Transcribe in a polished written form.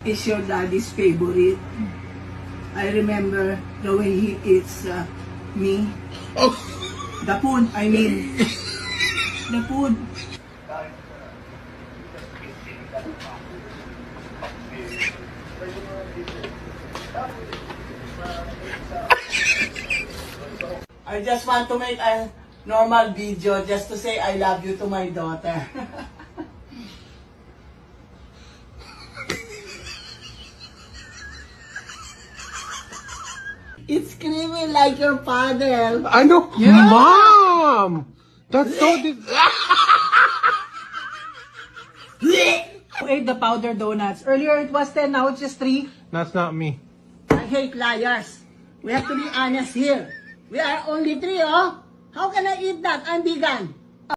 Is your daddy's favorite? I remember the way he eats me. The food, I mean. The food. I just want to make a normal video just to say I love you to my daughter. It's screaming like your father. I know, Yeah. Mom. That's so. Who ate the powdered donuts? Earlier it was 10, now it's just 3. That's not me. I hate liars. We have to be honest here. We are only 3, oh. How can I eat that? I'm vegan.